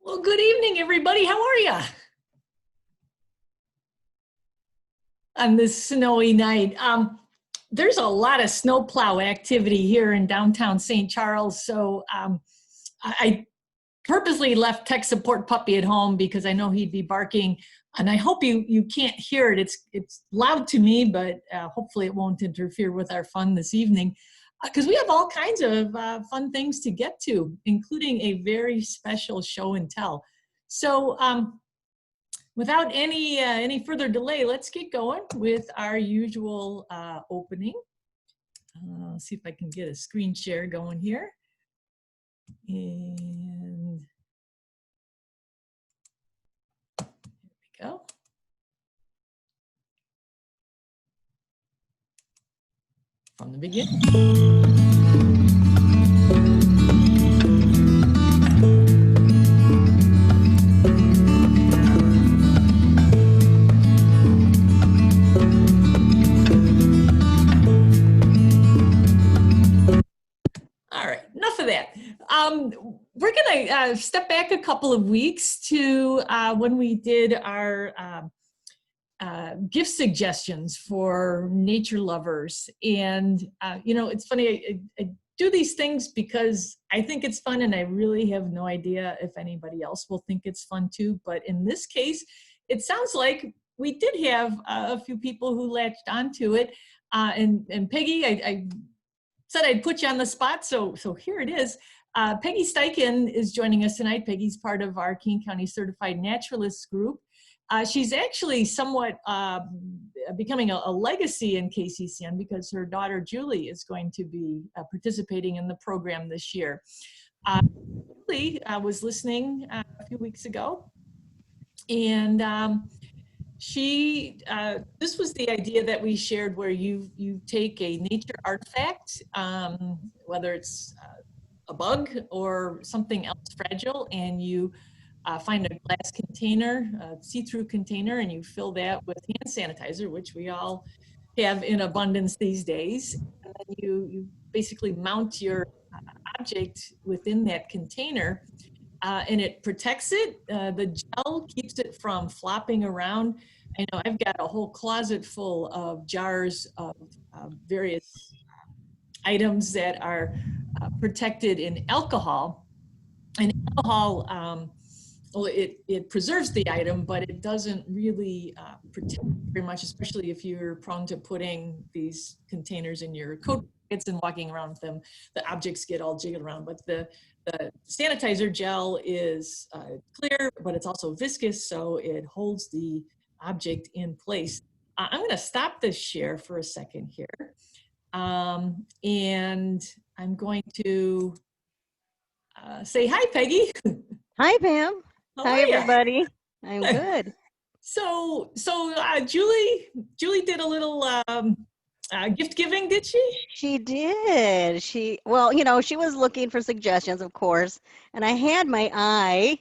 Well, good evening, everybody. How are you on this snowy night? There's a lot of snowplow activity here in downtown St. Charles, so I purposely left tech support Puppy at home because I know he'd be barking, and I hope you can't hear it. It's loud to me, but hopefully it won't interfere with our fun this evening, because we have all kinds of fun things to get to, including a very special show and tell. So without any further delay, let's get going with our usual opening. See if I can get a screen share going here. And there we go. From the beginning. All right, enough of that. We're gonna step back a couple of weeks to when we did our gift suggestions for nature lovers. And you know, it's funny, I do these things because I think it's fun, and I really have no idea if anybody else will think it's fun too. But in this case, it sounds like we did have a few people who latched onto it. And Peggy, I said I'd put you on the spot, so here it is. Peggy Steichen is joining us tonight. Peggy's part of our King County Certified Naturalists group. She's actually somewhat becoming a legacy in KCCN because her daughter Julie is going to be participating in the program this year. Julie was listening a few weeks ago, and this was the idea that we shared, where you take a nature artifact, whether it's a bug or something else fragile, and you find a glass container, a see-through container, and you fill that with hand sanitizer, which we all have in abundance these days. And then you basically mount your object within that container, and it protects it. The gel keeps it from flopping around. I know I've got a whole closet full of jars of various items that are protected in alcohol. And alcohol, well, it preserves the item, but it doesn't really protect very much, especially if you're prone to putting these containers in your coat pockets and walking around with them. The objects get all jiggled around, but the sanitizer gel is clear, but it's also viscous, so it holds the object in place. I'm going to stop this share for a second here, and I'm going to say hi, Peggy. Hi, Pam. Hi, everybody. I'm good. So Julie did a little gift giving, did she? She did. Well, you know, she was looking for suggestions, of course, and I had my eye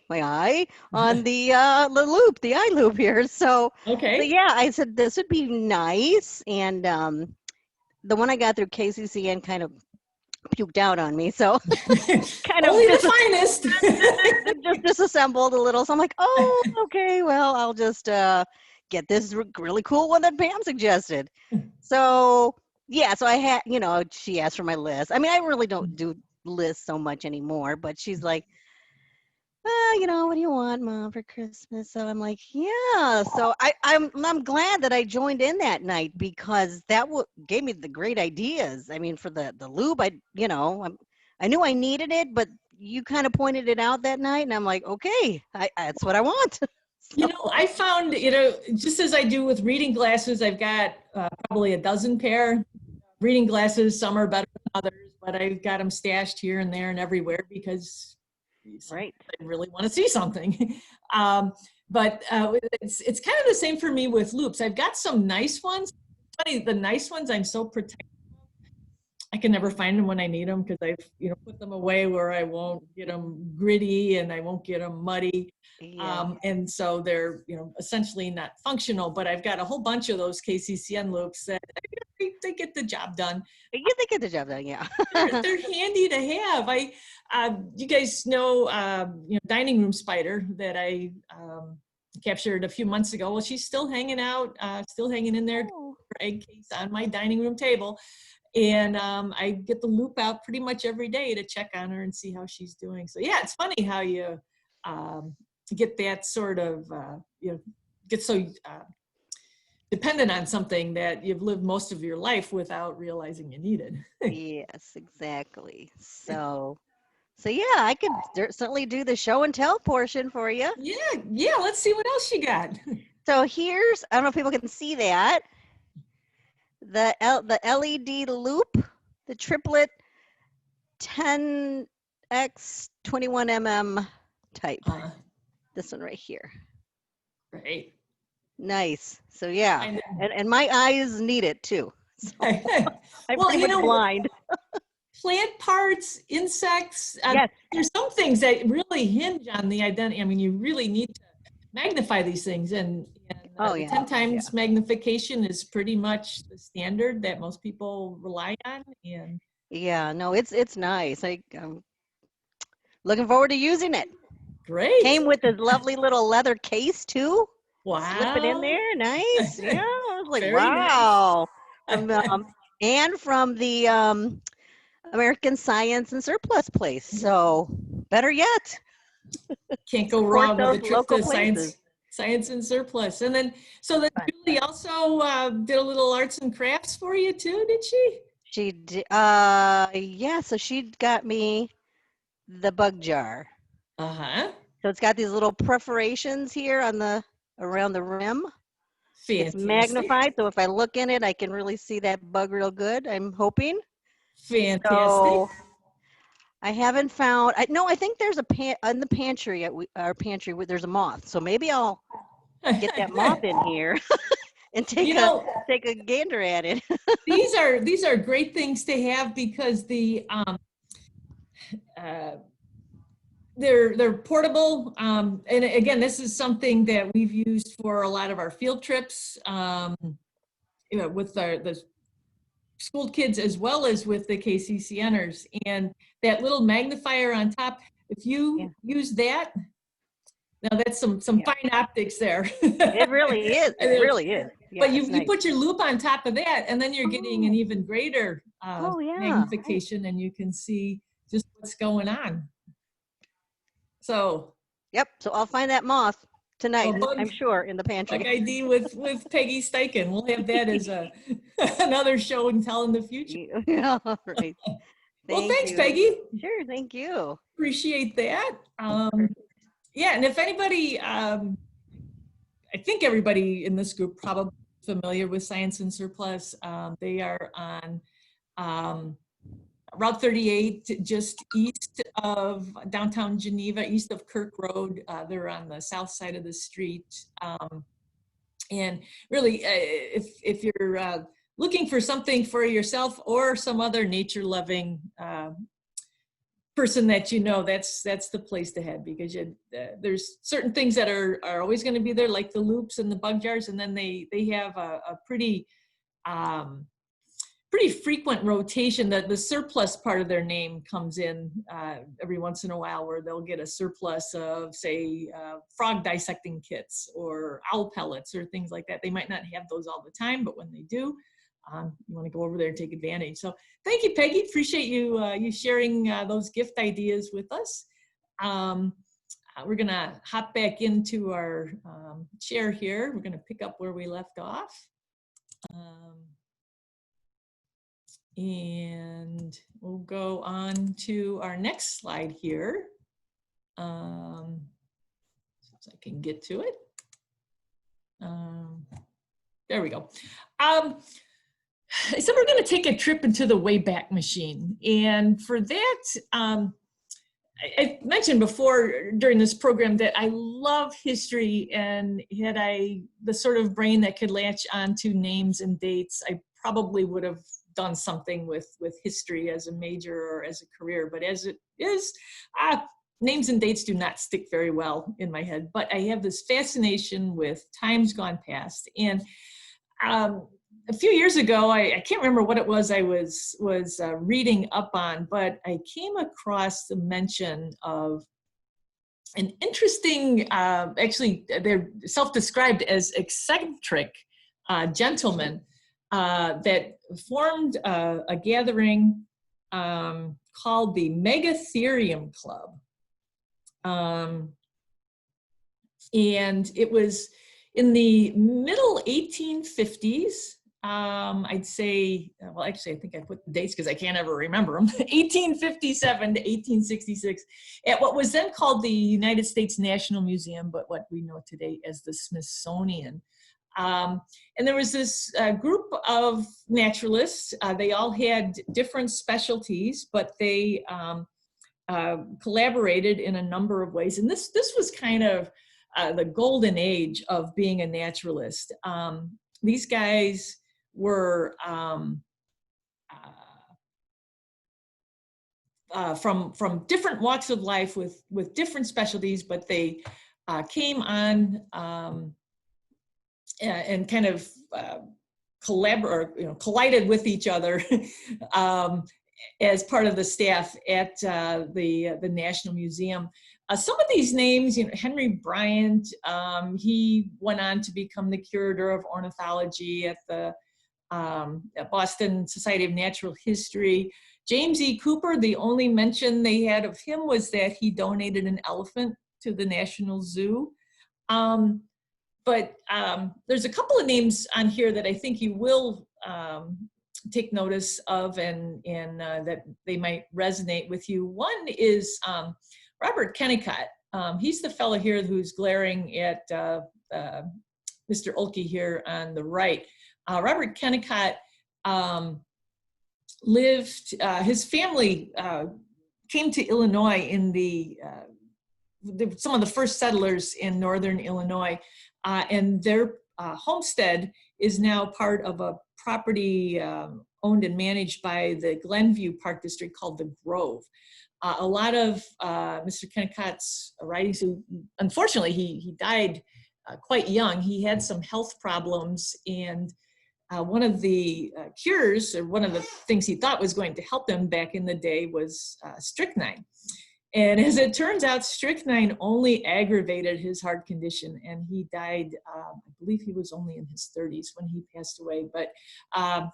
on the Loupe, the eye Loupe here. So yeah, I said this would be nice, and the one I got through KCCN kind of puked out on me, so kind of only the finest. just disassembled a little. So I'm like, oh, okay, well, I'll just get this really cool one that Pam suggested. So yeah, so I had, you know, she asked for my list. I mean, I really don't do lists so much anymore, but she's like, you know, what do you want, Mom, for Christmas? So I'm like, yeah. So I'm glad that I joined in that night, because that gave me the great ideas. I mean, for the Loupe, I knew I needed it, but you kind of pointed it out that night, and I'm like, okay, that's what I want. So. You know, I found, you know, just as I do with reading glasses, I've got probably a dozen pair reading glasses. Some are better than others, but I've got them stashed here and there and everywhere because I really want to see something. But it's kind of the same for me with loupes. I've got some nice ones. Funny, the nice ones I'm so protective of. I can never find them when I need them because I've put them away where I won't get them gritty and I won't get them muddy. Yeah. And so they're, you know, essentially not functional, but I've got a whole bunch of those KCCN loupes that they get the job done. You think get the job done, yeah. They're handy to have. You guys know, you know, dining room spider that I captured a few months ago. Well, she's still hanging out, still hanging in there, Oh. her egg case on my dining room table. And I get the Loupe out pretty much every day to check on her and see how she's doing. So yeah, it's funny how you get that sort of, you know, get so dependent on something that you've lived most of your life without realizing you needed. Yes, exactly. So yeah, I could certainly do the show and tell portion for you. Yeah, let's see what else you got. So here's, I don't know if people can see that, the LED Loupe, the triplet 10x 21 type. This one right here. Right. Nice. So yeah, and my eyes need it too. So I'm Well, pretty you much know, blind. plant parts, insects, Yes. there's some things that really hinge on the identity. I mean, you really need to magnify these things, and Oh, yeah. 10 times magnification is pretty much the standard that most people rely on. And Yeah, no, it's nice. I'm looking forward to using it. great. Came with this lovely little leather case too. Wow. Slip it in there. Nice. Yeah. I was like, Very wow. nice. And from the American Science and Surplus place. So better yet. Can't go Support wrong with a those trip local to places. Science and Surplus. And then, so then Julie also did a little arts and crafts for you too, did she? She did. Yeah. So she got me the bug jar. Uh-huh. So it's got these little perforations here on around the rim. It's Fantastic. magnified, so if I look in it, I can really see that bug real good. I'm hoping. Fantastic. So I haven't found. I think there's in the pantry our pantry. There's a moth, so maybe I'll get that moth in here and take a gander at it. these are great things to have because they're portable, and again, this is something that we've used for a lot of our field trips, you know, with the school kids as well as with the KCCNers. And that little magnifier on top, if you use that, now that's some fine optics there. It really is. It really is. Yeah, but you nice. put your Loupe on top of that, and then you're getting an even greater magnification, and you can see just what's going on. So. Yep. So I'll find that moth tonight. I'm sure in the pantry. Bug ID with Peggy Steichen. We'll have that as another show and tell in the future. Yeah. Right. Well, thanks, Peggy. Sure. Thank you. Appreciate that. Yeah, and if anybody, I think everybody in this group probably familiar with Science and Surplus. They are on Route 38, just east of downtown Geneva, east of Kirk Road. They're on the south side of the street. And really, if you're looking for something for yourself or some other nature-loving person that you know, that's the place to head, because there's certain things that are always going to be there, like the loupes and the bug jars, and then they have a pretty frequent rotation. That the surplus part of their name comes in every once in a while, where they'll get a surplus of, say, frog dissecting kits or owl pellets or things like that. They might not have those all the time, but when they do, you want to go over there and take advantage. So thank you, Peggy. Appreciate you sharing those gift ideas with us. We're gonna hop back into our chair here. We're gonna pick up where we left off. And we'll go on to our next slide here. So I can get to it. There we go. So we're going to take a trip into the Wayback Machine. And for that, I mentioned before during this program that I love history, and had I the sort of brain that could latch onto names and dates, I probably would have done something with history as a major or as a career. But as it is, names and dates do not stick very well in my head, but I have this fascination with times gone past. And a few years ago, I can't remember what it was I was reading up on, but I came across the mention of an interesting, actually, they're self-described as eccentric gentlemen that formed a gathering called the Megatherium Club. And it was in the middle 1850s. I'd say, well, actually, I think I put the dates because I can't ever remember them. 1857 to 1866 at what was then called the United States National Museum, but what we know today as the Smithsonian. And there was this group of naturalists. They all had different specialties, but they collaborated in a number of ways. And this was kind of the golden age of being a naturalist. These guys were from different walks of life with different specialties, but they came on and kind of collided with each other as part of the staff at the National Museum. Some of these names, Henry Bryant, he went on to become the curator of ornithology at the Boston Society of Natural History. James E. Cooper, the only mention they had of him was that he donated an elephant to the National Zoo. But there's a couple of names on here that I think you will take notice of and that they might resonate with you. One is Robert Kennicott. He's the fellow here who's glaring at Mr. Olkey here on the right. Robert Kennicott lived, his family came to Illinois in some of the first settlers in northern Illinois, and their homestead is now part of a property owned and managed by the Glenview Park District called the Grove. A lot of Mr. Kennicott's writings, unfortunately, he died quite young. He had some health problems, and one of the cures, or one of the things he thought was going to help him back in the day, was strychnine. And as it turns out, strychnine only aggravated his heart condition, and he died, I believe he was only in his 30s when he passed away, but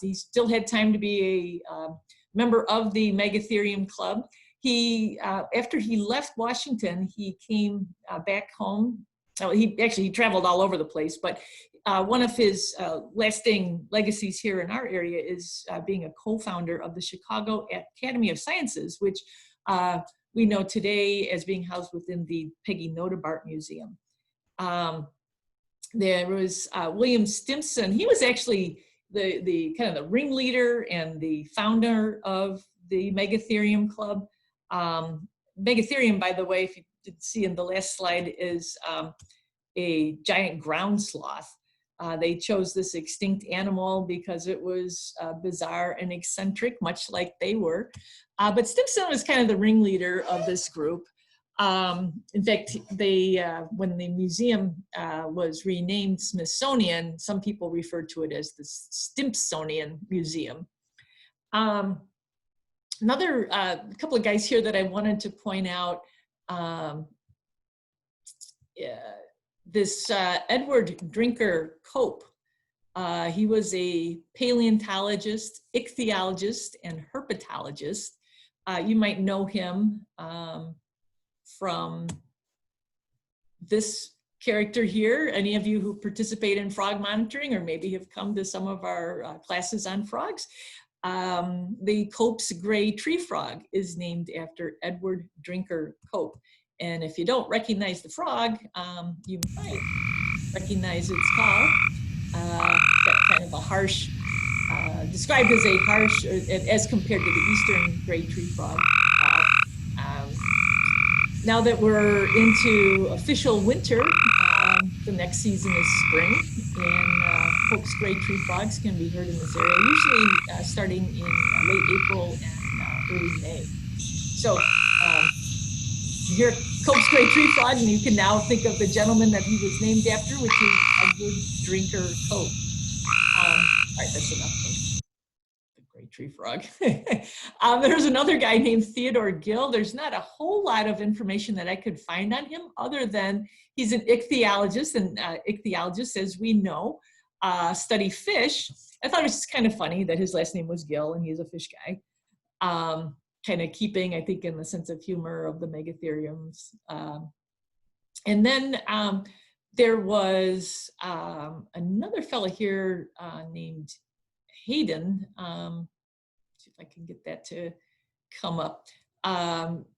he still had time to be a member of the Megatherium Club. He, after he left Washington, he came back home. Oh, he traveled all over the place, but one of his lasting legacies here in our area is being a co-founder of the Chicago Academy of Sciences, which we know today as being housed within the Peggy Notebart Museum. There was William Stimson. He was actually the kind of the ringleader and the founder of the Megatherium Club. Megatherium, by the way, if you did see in the last slide, is a giant ground sloth. They chose this extinct animal because it was bizarre and eccentric, much like they were. But Stimson was kind of the ringleader of this group. In fact, when the museum was renamed Smithsonian, some people referred to it as the Stimpsonian Museum. Another couple of guys here that I wanted to point out, this Edward Drinker Cope. He was a paleontologist, ichthyologist, and herpetologist. You might know him from this character here. Any of you who participate in frog monitoring or maybe have come to some of our classes on frogs. The Cope's gray tree frog is named after Edward Drinker Cope. And if you don't recognize the frog, you might recognize its call. That kind of a harsh, described as a harsh, as compared to the eastern gray tree frog. Now that we're into official winter, the next season is spring, and Cope's gray tree frogs can be heard in this area, usually starting in late April and early May. So Your Cope's gray tree frog, and you can now think of the gentleman that he was named after, which is Edward Drinker Cope. All right, that's enough of the gray tree frog. There's another guy named Theodore Gill. There's not a whole lot of information that I could find on him other than he's an ichthyologist, and ichthyologists, as we know, study fish. I thought it was just kind of funny that his last name was Gill and he's a fish guy. Kind of keeping, I think, in the sense of humor of the Megatheriums. And then there was another fellow here named Hayden. See if I can get that to come up.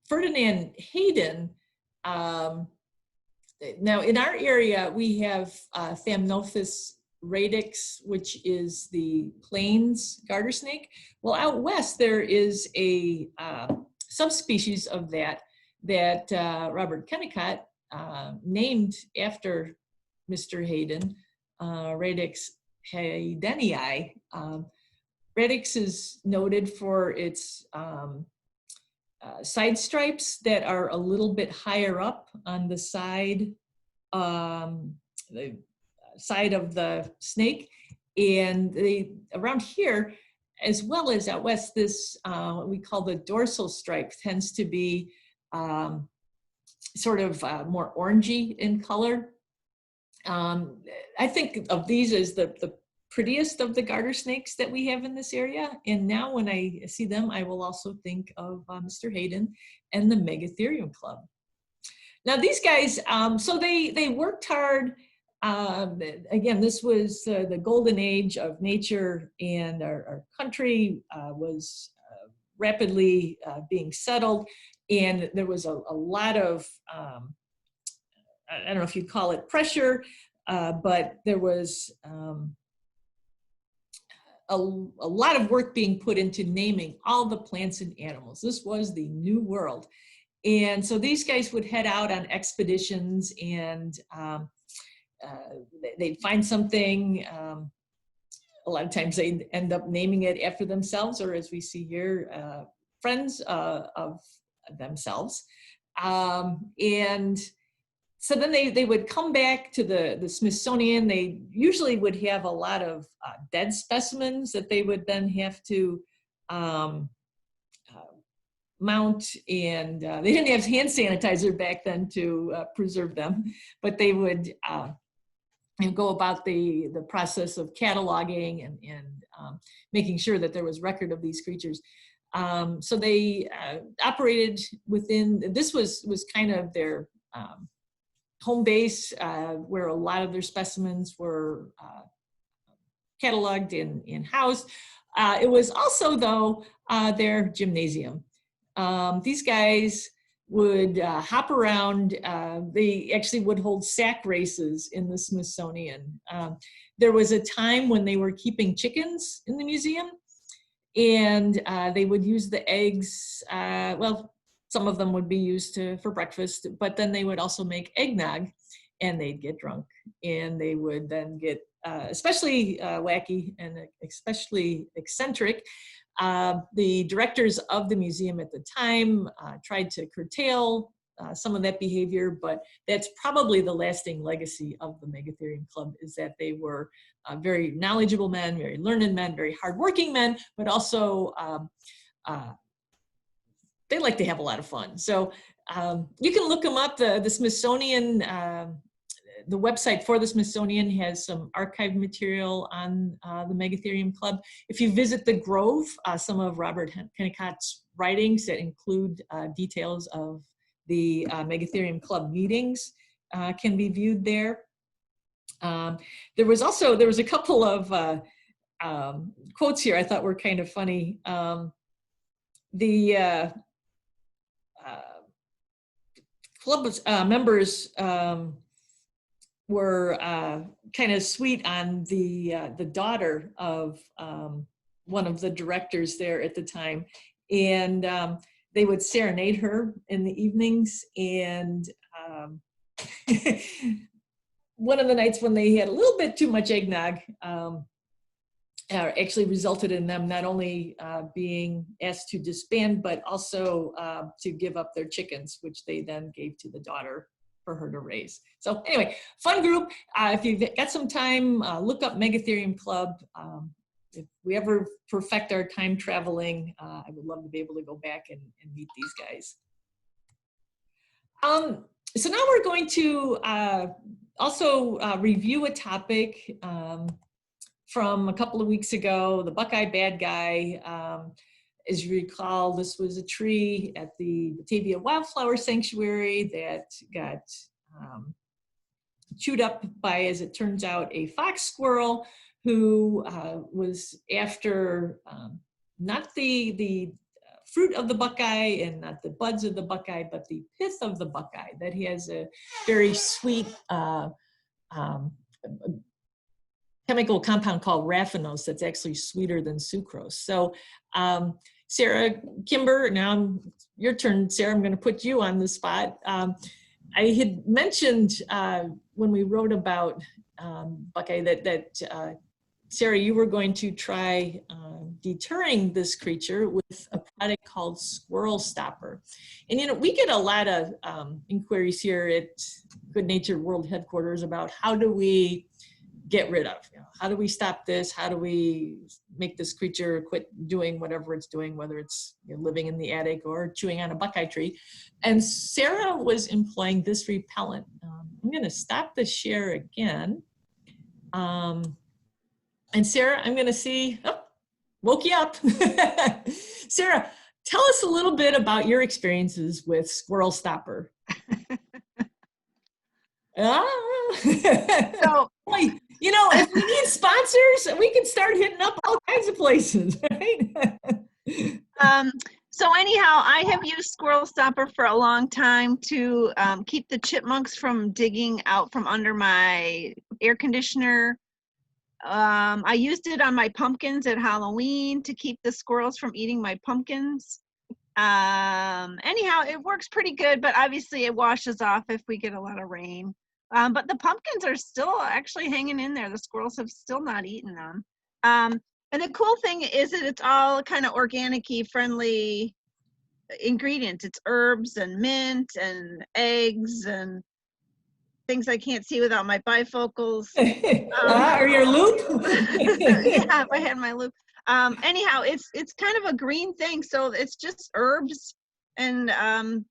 Ferdinand Hayden. Now in our area, we have Thamnophis radix, which is the plains garter snake. Well, out west, there is a subspecies of that Robert Kennicott named after Mr. Hayden, Radix haydenii. Radix is noted for its side stripes that are a little bit higher up on the side, side of the snake, and they around here as well as out west, this what we call the dorsal stripe tends to be sort of more orangey in color. I think of these as the prettiest of the garter snakes that we have in this area, and now when I see them I will also think of Mr. Hayden and the Megatherium Club. Now these guys, so they worked hard. Again, this was the golden age of nature, and our country was rapidly being settled, and there was a lot of, I don't know if you'd call it pressure, but there was a lot of work being put into naming all the plants and animals. This was the new world. And so these guys would head out on expeditions, and they'd find something. A lot of times they'd end up naming it after themselves, or as we see here, friends of themselves. And so then they would come back to the Smithsonian. They usually would have a lot of dead specimens that they would then have to mount, and they didn't have hand sanitizer back then to preserve them, but they would go about the process of cataloging and making sure that there was record of these creatures. So they operated within, this was kind of their home base, where a lot of their specimens were cataloged and housed. It was also, though, their gymnasium. These guys would hop around. They actually would hold sack races in the Smithsonian. There was a time when they were keeping chickens in the museum, and they would use the eggs. Well, some of them would be used for breakfast, but then they would also make eggnog, and they'd get drunk, and they would then get especially wacky and especially eccentric. The directors of the museum at the time tried to curtail some of that behavior, but that's probably the lasting legacy of the Megatherium Club, is that they were very knowledgeable men, very learned men, very hardworking men, but also they like to have a lot of fun. So you can look them up. The Smithsonian, the website for the Smithsonian has some archive material on the Megatherium Club. If you visit the Grove, some of Robert Kennicott's writings that include details of the Megatherium Club meetings can be viewed there. There was a couple of quotes here I thought were kind of funny. The club members were kind of sweet on the daughter of one of the directors there at the time, and they would serenade her in the evenings. And one of the nights when they had a little bit too much eggnog, actually resulted in them not only being asked to disband, but also to give up their chickens, which they then gave to the daughter for her to raise. So anyway, fun group. If you've got some time, look up Megatherium Club. If we ever perfect our time traveling, I would love to be able to go back and meet these guys. So now we're going to also review a topic from a couple of weeks ago, the Buckeye Bad Guy. As you recall, this was a tree at the Batavia Wildflower Sanctuary that got chewed up by, as it turns out, a fox squirrel who was after not the fruit of the buckeye and not the buds of the buckeye, but the pith of the buckeye that has a very sweet chemical compound called raffinose that's actually sweeter than sucrose. So Sarah, Kimber, now your turn, Sarah, I'm going to put you on the spot. I had mentioned when we wrote about buckeye that Sarah, you were going to try deterring this creature with a product called Squirrel Stopper. And you know, we get a lot of inquiries here at Good Natured World headquarters about how do we get rid of, you know, how do we stop this? How do we make this creature quit doing whatever it's doing, whether it's, you know, living in the attic or chewing on a buckeye tree? And Sarah was employing this repellent. I'm going to stop the share again. And Sarah, I'm going to see, oh, woke you up. Sarah, tell us a little bit about your experiences with Squirrel Stopper. So, boy, you know, if we need sponsors, we can start hitting up all kinds of places, right? So anyhow, I have used Squirrel Stopper for a long time to keep the chipmunks from digging out from under my air conditioner. I used it on my pumpkins at Halloween to keep the squirrels from eating my pumpkins. Anyhow, it works pretty good, but obviously it washes off if we get a lot of rain. But the pumpkins are still actually hanging in there. The squirrels have still not eaten them. And the cool thing is that it's all kind of organic-y, friendly ingredients. It's herbs and mint and eggs and things I can't see without my bifocals. Or your loupe? Yeah, if I had my loupe. Anyhow, it's kind of a green thing, so it's just herbs and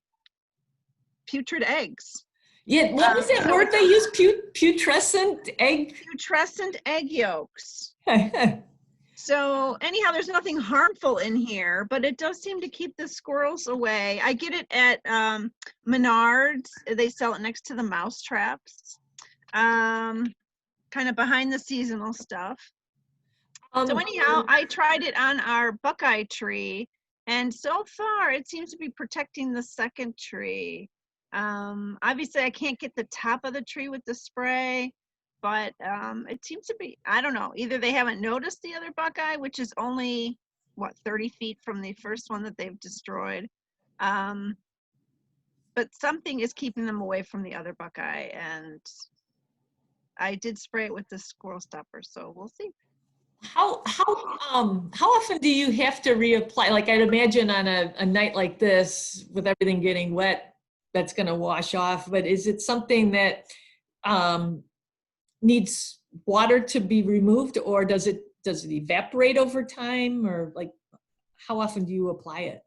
putrid eggs. Yeah, what was that word they use? Putrescent egg? Putrescent egg yolks. So anyhow, there's nothing harmful in here, but it does seem to keep the squirrels away. I get it at Menards. They sell it next to the mouse traps, kind of behind the seasonal stuff. So anyhow, I tried it on our buckeye tree, and so far it seems to be protecting the second tree. Obviously I can't get the top of the tree with the spray, but it seems to be, I don't know, either they haven't noticed the other buckeye, which is only, what, 30 feet from the first one that they've destroyed. But something is keeping them away from the other buckeye, and I did spray it with the Squirrel Stopper, so we'll see. How often do you have to reapply? Like, I'd imagine on a night like this, with everything getting wet, that's going to wash off. But is it something that needs water to be removed, or does it evaporate over time, or like how often do you apply it?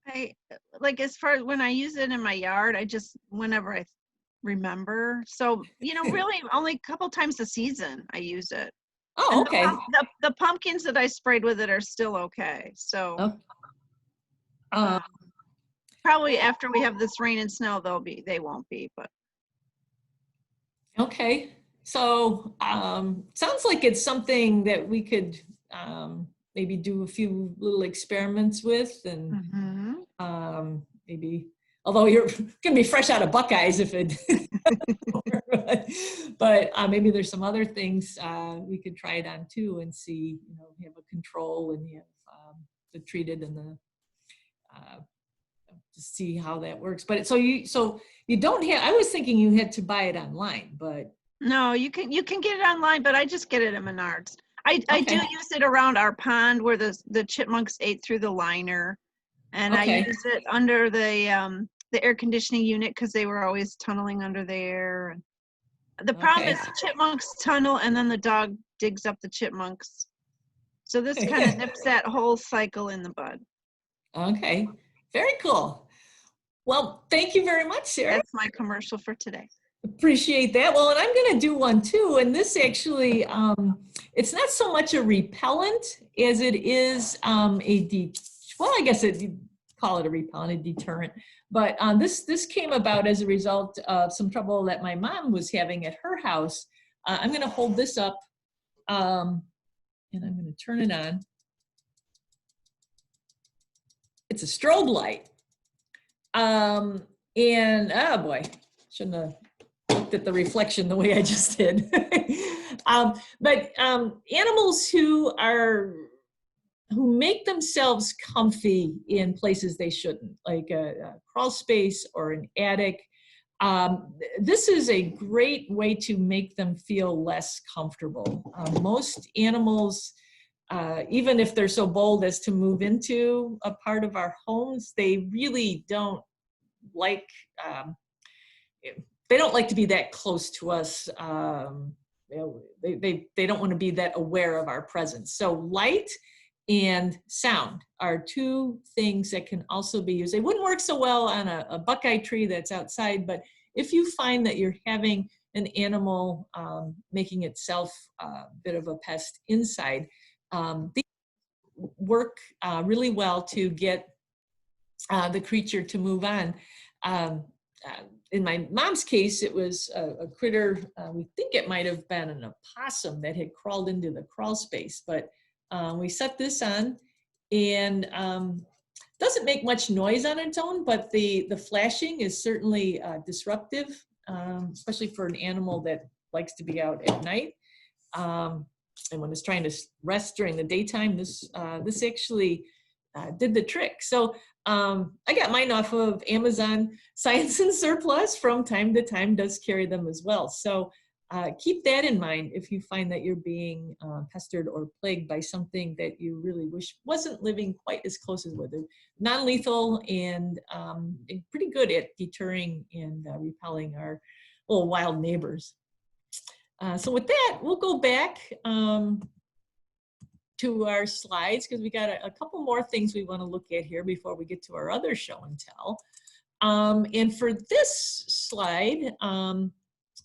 I like, as far as when I use it in my yard, I just, whenever I remember. So, you know, really only a couple times a season I use it. Oh, okay. The pumpkins that I sprayed with it are still okay. So probably after we have this rain and snow, they won't be, but. Okay. So sounds like it's something that we could maybe do a few little experiments with, and maybe, although you're gonna be fresh out of buckeyes if it, but maybe there's some other things we could try it on too and see, you know, you have a control and you have the treated and the to see how that works. But so you don't have, I was thinking you had to buy it online, but. No, you can get it online, but I just get it at Menards. I do Okay. use it around our pond where the chipmunks ate through the liner, and I Okay. use it under the air conditioning unit because they were always tunneling under there. The problem Okay. is the chipmunks tunnel and then the dog digs up the chipmunks. So this kind of nips that whole cycle in the bud. Okay. Very cool. Well, thank you very much, Sarah. That's my commercial for today. Appreciate that. Well, and I'm going to do one too. And this actually, it's not so much a repellent as it is well, I guess you'd call it a repellent, a deterrent. But this came about as a result of some trouble that my mom was having at her house. I'm going to hold this up, and I'm going to turn it on. It's a strobe light. And oh boy, shouldn't have looked at the reflection the way I just did. But animals who make themselves comfy in places they shouldn't, like a crawl space or an attic, this is a great way to make them feel less comfortable. Most animals, even if they're so bold as to move into a part of our homes, they really don't like they don't like to be that close to us. They don't want to be that aware of our presence. So light and sound are two things that can also be used. They wouldn't work so well on a buckeye tree that's outside, but if you find that you're having an animal making itself a bit of a pest inside, these work really well to get the creature to move on. In my mom's case, it was a critter, we think it might have been an opossum that had crawled into the crawl space, but we set this on, and doesn't make much noise on its own, but the flashing is certainly disruptive, especially for an animal that likes to be out at night. And when it's trying to rest during the daytime, this actually did the trick. So I got mine off of Amazon. Science and Surplus from time to time does carry them as well. So keep that in mind if you find that you're being pestered or plagued by something that you really wish wasn't living quite as close as with it. Non-lethal and pretty good at deterring and repelling our little wild neighbors. So with that, we'll go back to our slides because we got a couple more things we want to look at here before we get to our other show and tell. And for this slide, I'm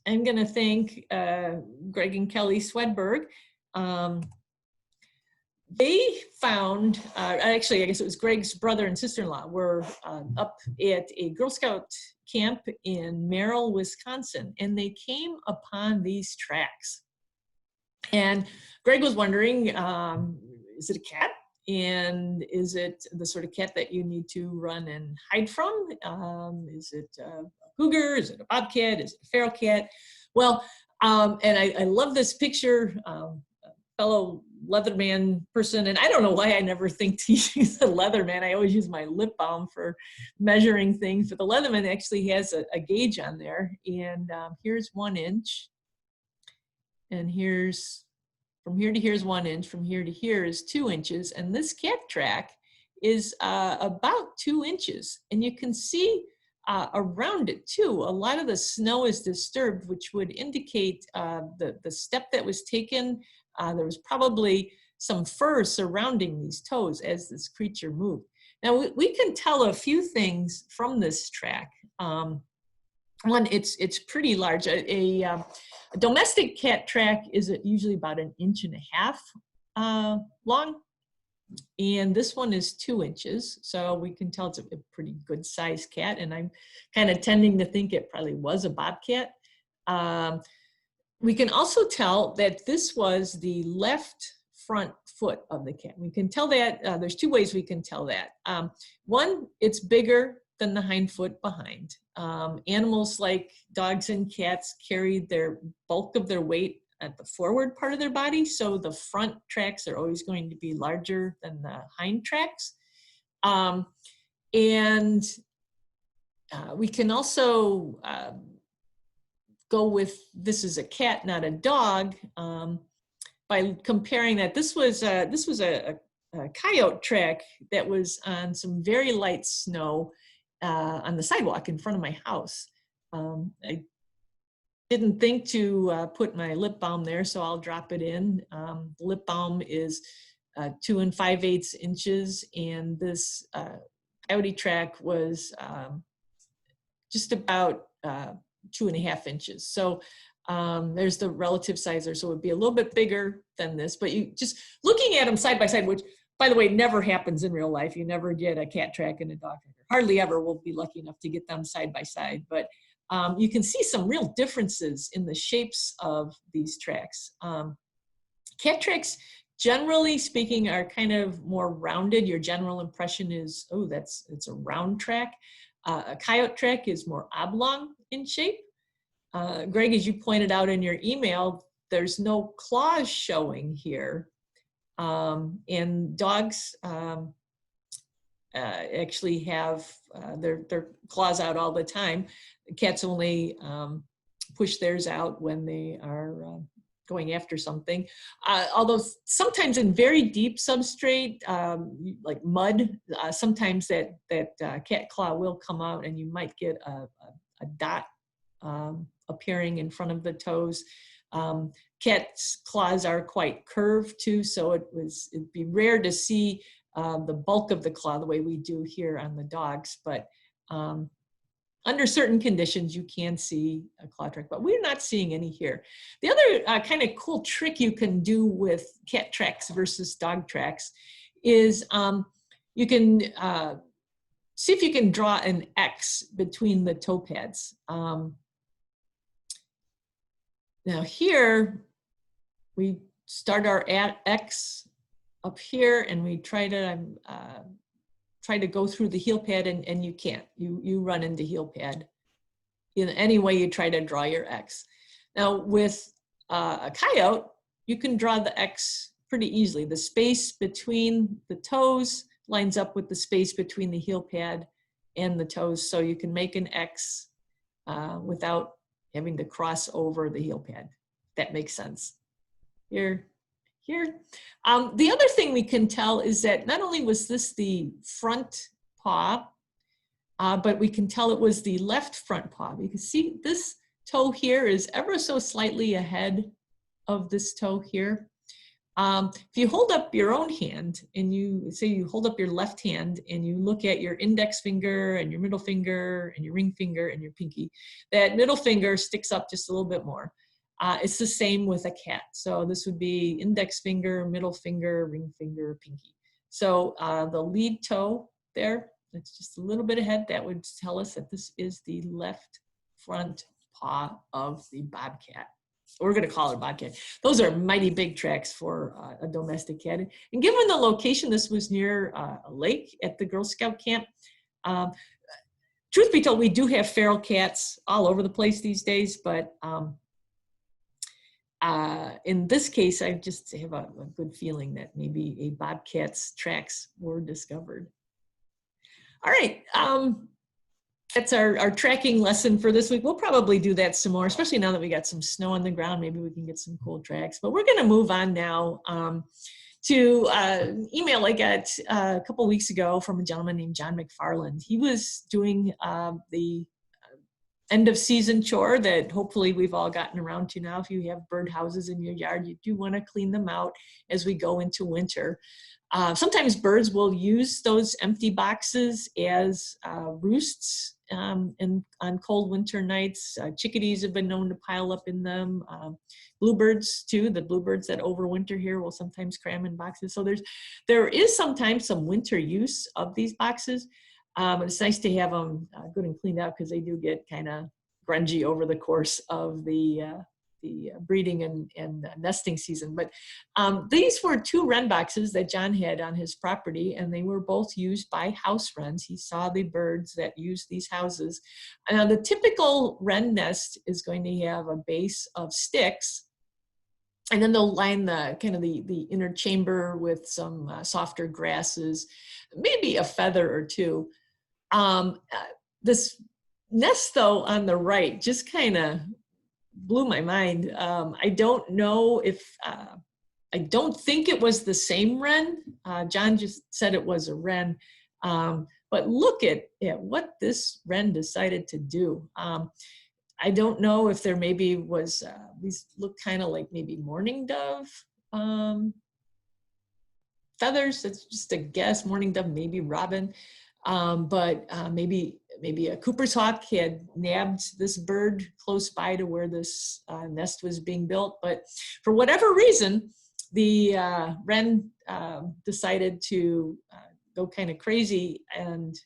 going to thank Greg and Kelly Swedberg. They found, actually, I guess it was Greg's brother and sister-in-law were up at a Girl Scout camp in Merrill, Wisconsin, and they came upon these tracks. And Greg was wondering, is it a cat? And is it the sort of cat that you need to run and hide from? Is it a cougar? Is it a bobcat? Is it a feral cat? Well, and I love this picture, fellow Leatherman person, and I don't know why I never think to use a Leatherman. I always use my lip balm for measuring things, but the Leatherman actually has a gauge on there, and here's 1 inch. And here's, from here to here is 1 inch, from here to here is 2 inches, and this cat track is about 2 inches. And you can see around it too, a lot of the snow is disturbed, which would indicate the step that was taken. There was probably some fur surrounding these toes as this creature moved. Now we can tell a few things from this track. One, it's pretty large. A domestic cat track is usually about 1.5 inches long, and this one is 2 inches. So we can tell it's a pretty good sized cat, and I'm kind of tending to think it probably was a bobcat. We can also tell that this was the left front foot of the cat. We can tell that, there's 2 ways we can tell that. One, it's bigger than the hind foot behind. Animals like dogs and cats carry their bulk of their weight at the forward part of their body, so the front tracks are always going to be larger than the hind tracks. And we can also go with, this is a cat, not a dog. by comparing that. This was a coyote track that was on some very light snow on the sidewalk in front of my house. I didn't think to put my lip balm there, so I'll drop it in. Lip balm is 2 5/8 inches, and this coyote track was just about 2.5 inches. So there's the relative size there. So it would be a little bit bigger than this, but you just looking at them side by side, which by the way, never happens in real life. You never get a cat track and a dog track. Hardly ever will be lucky enough to get them side by side, but you can see some real differences in the shapes of these tracks. Cat tracks, generally speaking, are kind of more rounded. Your general impression is, oh, it's a round track. A coyote track is more oblong in shape. Greg, as you pointed out in your email, there's no claws showing here. And dogs actually have their claws out all the time. Cats only push theirs out when they are going after something. Although sometimes in very deep substrate, like mud, sometimes that cat claw will come out and you might get a dot appearing in front of the toes. Cat's claws are quite curved too, so it'd be rare to see the bulk of the claw the way we do here on the dogs, but under certain conditions you can see a claw track, but we're not seeing any here. The other kind of cool trick you can do with cat tracks versus dog tracks is you can see if you can draw an X between the toe pads. Now here, we start our X up here and we try to go through the heel pad and you can't. You run into heel pad in any way you try to draw your X. Now with a coyote, you can draw the X pretty easily. The space between the toes lines up with the space between the heel pad and the toes, so you can make an X without having to cross over the heel pad. That makes sense. Here. The other thing we can tell is that not only was this the front paw, but we can tell it was the left front paw. You can see this toe here is ever so slightly ahead of this toe here. If you hold up your own hand and you hold up your left hand and you look at your index finger and your middle finger and your ring finger and your pinky, that middle finger sticks up just a little bit more. It's the same with a cat. So this would be index finger, middle finger, ring finger, pinky. So the lead toe there, that's just a little bit ahead. That would tell us that this is the left front paw of the bobcat. We're going to call it a bobcat. Those are mighty big tracks for a domestic cat. And given the location, this was near a lake at the Girl Scout camp. Truth be told, we do have feral cats all over the place these days, but in this case, I just have a good feeling that maybe a bobcat's tracks were discovered. All right. That's our tracking lesson for this week. We'll probably do that some more, especially now that we got some snow on the ground. Maybe we can get some cool tracks. But we're going to move on now to an email I got a couple weeks ago from a gentleman named John McFarland. He was doing the end of season chore that hopefully we've all gotten around to now. If you have bird houses in your yard, you do want to clean them out as we go into winter. Sometimes birds will use those empty boxes as roosts and on cold winter nights. Chickadees have been known to pile up in them. Bluebirds too, the bluebirds that overwinter here will sometimes cram in boxes. So there is sometimes some winter use of these boxes. But it's nice to have them good and cleaned out because they do get kind of grungy over the course of the breeding and nesting season. But these were 2 wren boxes that John had on his property, and they were both used by house wrens. He saw the birds that use these houses. Now, the typical wren nest is going to have a base of sticks, and then they'll line the kind of the inner chamber with some softer grasses, maybe a feather or 2. This nest, though, on the right just kind of blew my mind. I don't know if I don't think it was the same wren. John just said it was a wren. But look at what this wren decided to do. I don't know if there maybe was, these look kind of like maybe mourning dove feathers. It's just a guess, mourning dove, maybe robin. But maybe a Cooper's hawk had nabbed this bird close by to where this nest was being built. But for whatever reason, the wren decided to go kind of crazy and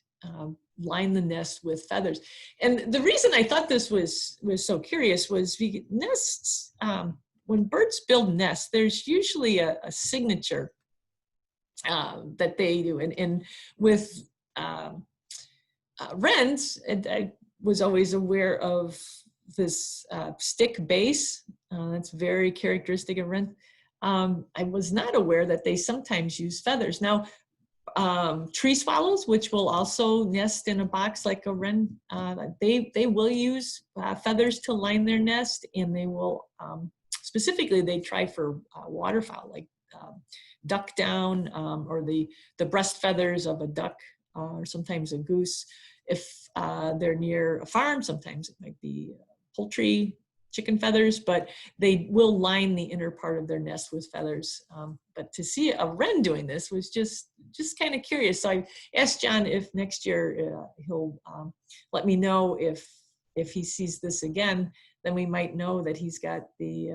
line the nest with feathers. And the reason I thought this was so curious was nests, when birds build nests, there's usually a signature that they do. And with wrens, I was always aware of this stick base. That's very characteristic of wren. I was not aware that they sometimes use feathers. Now, tree swallows, which will also nest in a box like a wren, they will use feathers to line their nest, and they will, specifically, they try for waterfowl, like duck down or the breast feathers of a duck or sometimes a goose. If they're near a farm, sometimes it might be poultry, chicken feathers, but they will line the inner part of their nest with feathers. But to see a wren doing this was just kind of curious. So I asked John if next year he'll let me know if he sees this again, then we might know that he's got the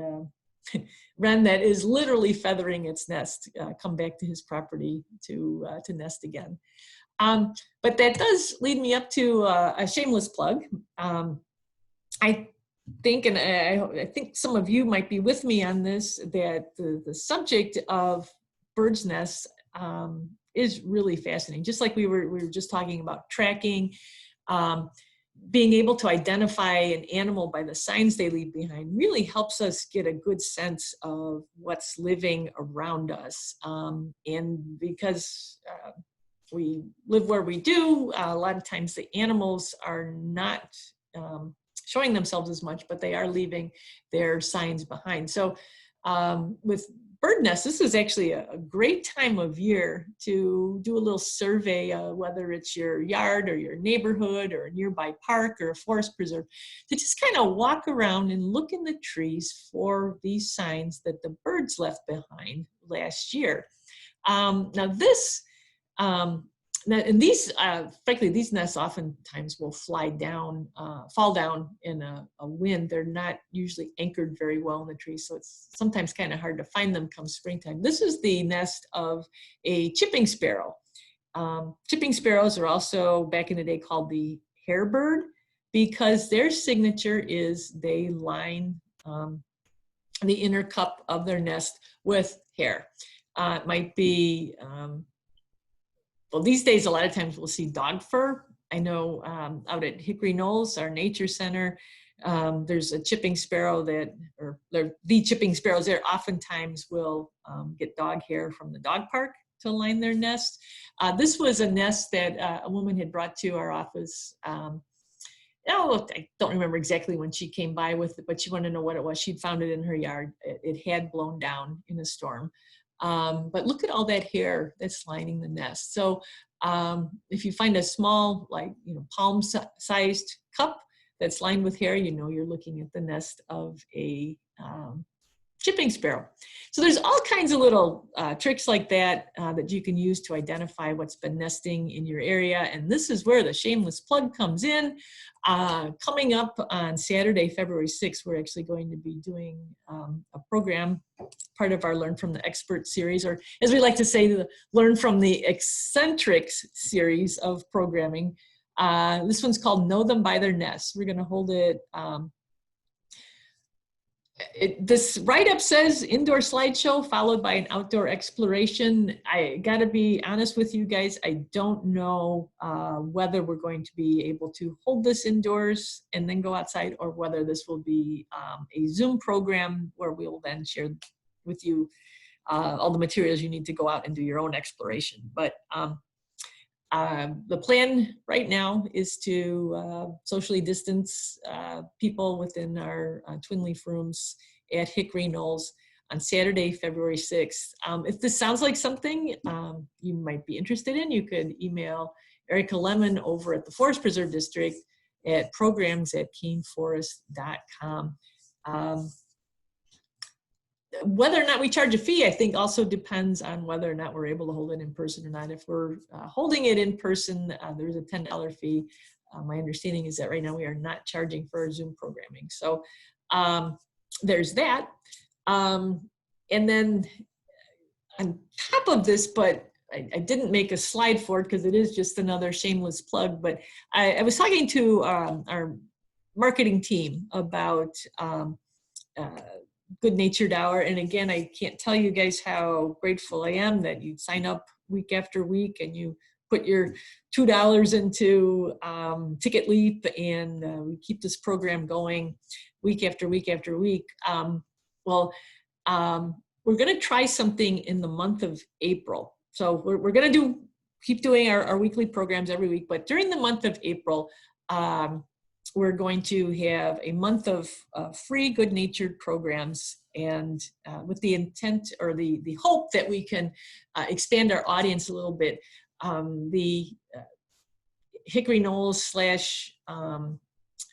wren that is literally feathering its nest come back to his property to nest again. But that does lead me up to a shameless plug. I think, and I think some of you might be with me on this, that the subject of birds' nests is really fascinating. Just like we were just talking about tracking, being able to identify an animal by the signs they leave behind really helps us get a good sense of what's living around us. And because we live where we do, a lot of times the animals are not showing themselves as much, but they are leaving their signs behind. So with bird nests, this is actually a great time of year to do a little survey, whether it's your yard or your neighborhood or a nearby park or a forest preserve, to just kind of walk around and look in the trees for these signs that the birds left behind last year. Now this, and these, frankly, these nests oftentimes will fall down in a wind. They're not usually anchored very well in the trees, so it's sometimes kind of hard to find them come springtime. This is the nest of a chipping sparrow. Chipping sparrows are also, back in the day, called the hairbird because their signature is they line the inner cup of their nest with hair. It might be, well, these days, a lot of times we'll see dog fur. I know out at Hickory Knolls, our nature center, there's a chipping sparrow the chipping sparrows there oftentimes will get dog hair from the dog park to line their nest. This was a nest that a woman had brought to our office. I don't remember exactly when she came by with it, but she wanted to know what it was. She'd found it in her yard. It had blown down in a storm. But look at all that hair that's lining the nest. So if you find a small, like, palm-sized cup that's lined with hair, you're looking at the nest of a chipping sparrow. So there's all kinds of little tricks like that that you can use to identify what's been nesting in your area. And this is where the shameless plug comes in. Coming up on Saturday, February 6th, we're actually going to be doing a program, part of our Learn from the Experts series, or as we like to say, the Learn from the Eccentrics series of programming. This one's called Know Them by Their Nests. We're going to hold it. This write-up says indoor slideshow followed by an outdoor exploration. I gotta be honest with you guys, I don't know whether we're going to be able to hold this indoors and then go outside, or whether this will be a Zoom program where we will then share with you all the materials you need to go out and do your own exploration. But the plan right now is to socially distance people within our twin leaf rooms at Hickory Knolls. on Saturday, February 6th. If this sounds like something you might be interested in, you could email Erica Lemon over at the Forest Preserve District at programs@kaneforest.com. Whether or not we charge a fee, I think also depends on whether or not we're able to hold it in person or not. If we're holding it in person, there's a $10 fee. My understanding is that right now we are not charging for our Zoom programming. So there's that. And then on top of this, but I didn't make a slide for it because it is just another shameless plug, but I was talking to our marketing team about Good Natured Hour. And again, I can't tell you guys how grateful I am that you sign up week after week and you put your $2 into Ticket Leap, and we keep this program going week after week after week. We're going to try something in the month of April. So we're going to keep doing our weekly programs every week, but during the month of April, we're going to have a month of free good-natured programs, and with the intent or the hope that we can expand our audience a little bit. The Hickory Knolls /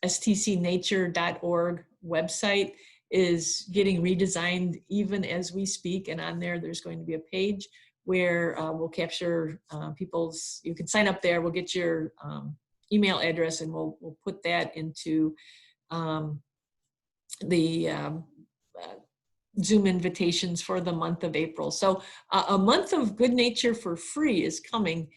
stcnature.org website is getting redesigned even as we speak, and on there's going to be a page where we'll capture people's, you can sign up there, we'll get your email address, and we'll put that into the Zoom invitations for the month of April. So a month of good nature for free is coming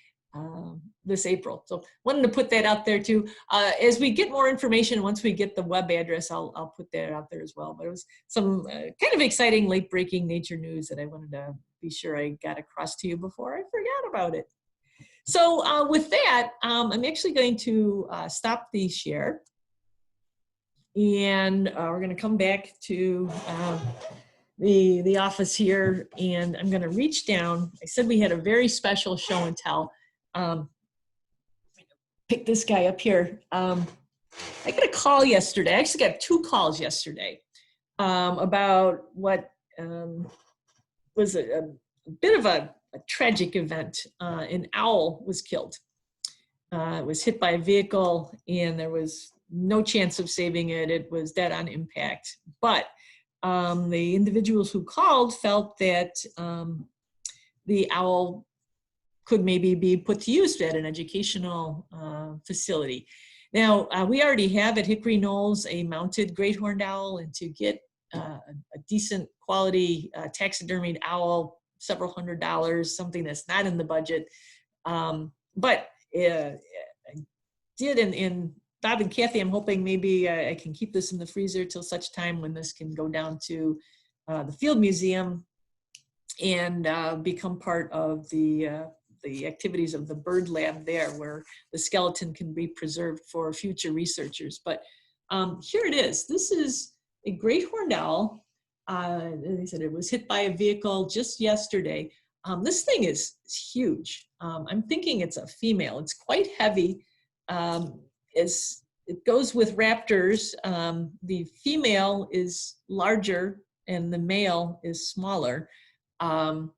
this April. So wanted to put that out there too. As we get more information, once we get the web address, I'll put that out there as well. But it was some kind of exciting late breaking nature news that I wanted to be sure I got across to you before I forgot about it. So with that, I'm actually going to stop the share, and we're going to come back to the office here, and I'm going to reach down. I said we had a very special show and tell. Pick this guy up here. I got a call yesterday. I actually got 2 calls yesterday about what was a bit of a tragic event. An owl was killed. It was hit by a vehicle, and there was no chance of saving it. It was dead on impact. But the individuals who called felt that the owl could maybe be put to use at an educational facility. Now, we already have at Hickory Knolls a mounted great horned owl, and to get a decent quality taxidermied owl, several $100s, something that's not in the budget. But I did, and Bob and Kathy, I'm hoping maybe I can keep this in the freezer till such time when this can go down to the Field Museum and become part of the activities of the bird lab there, where the skeleton can be preserved for future researchers. But here it is. This is a great horned owl. They said it was hit by a vehicle just yesterday. This thing is huge. I'm thinking it's a female. It's quite heavy. It goes with raptors. The female is larger and the male is smaller. And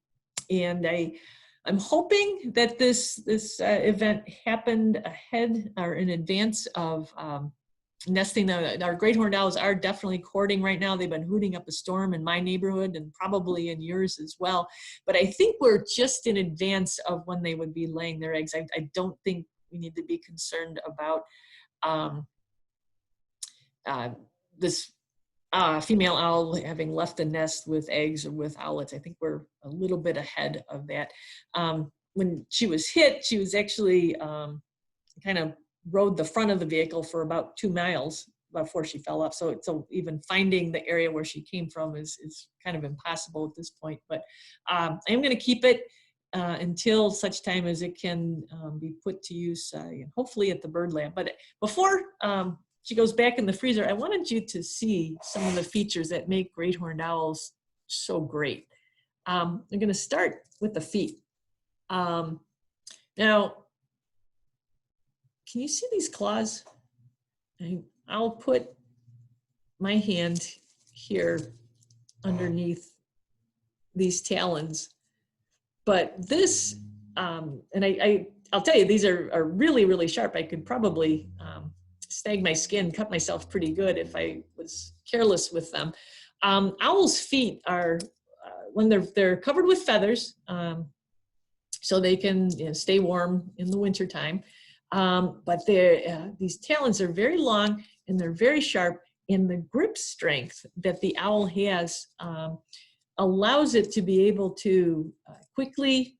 I'm hoping that this event happened ahead or in advance of nesting. Our great horned owls are definitely courting right now. They've been hooting up a storm in my neighborhood and probably in yours as well. But I think we're just in advance of when they would be laying their eggs. I don't think we need to be concerned about this female owl having left the nest with eggs or with owlets. I think we're a little bit ahead of that. When she was hit, she was actually kind of rode the front of the vehicle for about 2 miles before she fell off. So even finding the area where she came from is kind of impossible at this point. But I am going to keep it until such time as it can be put to use, hopefully at the bird lab. But before she goes back in the freezer, I wanted you to see some of the features that make great horned owls so great. I'm going to start with the feet. Now, can you see these claws? I'll put my hand here underneath these talons. But this, and I'll tell you, these are really, really sharp. I could probably snag my skin, cut myself pretty good if I was careless with them. Owls' feet are, when they're covered with feathers, so they can stay warm in the wintertime. But these talons are very long and they're very sharp, and the grip strength that the owl has allows it to be able to quickly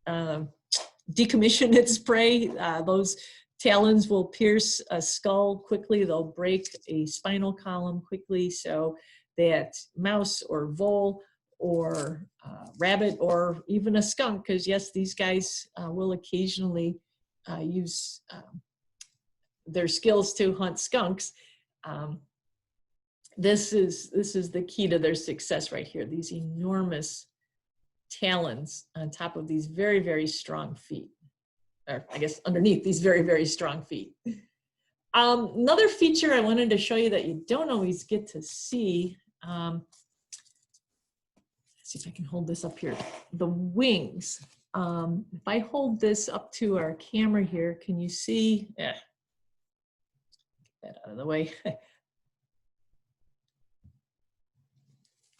decommission its prey. Those talons will pierce a skull quickly. They'll break a spinal column quickly, so that mouse or vole or rabbit or even a skunk, because yes, these guys will occasionally use their skills to hunt skunks. This is the key to their success right here. These enormous talons on top of these very, very strong feet, or I guess underneath these very, very strong feet. Another feature I wanted to show you that you don't always get to see. Let's see if I can hold this up here. The wings. If I hold this up to our camera here, can you see? Get that out of the way.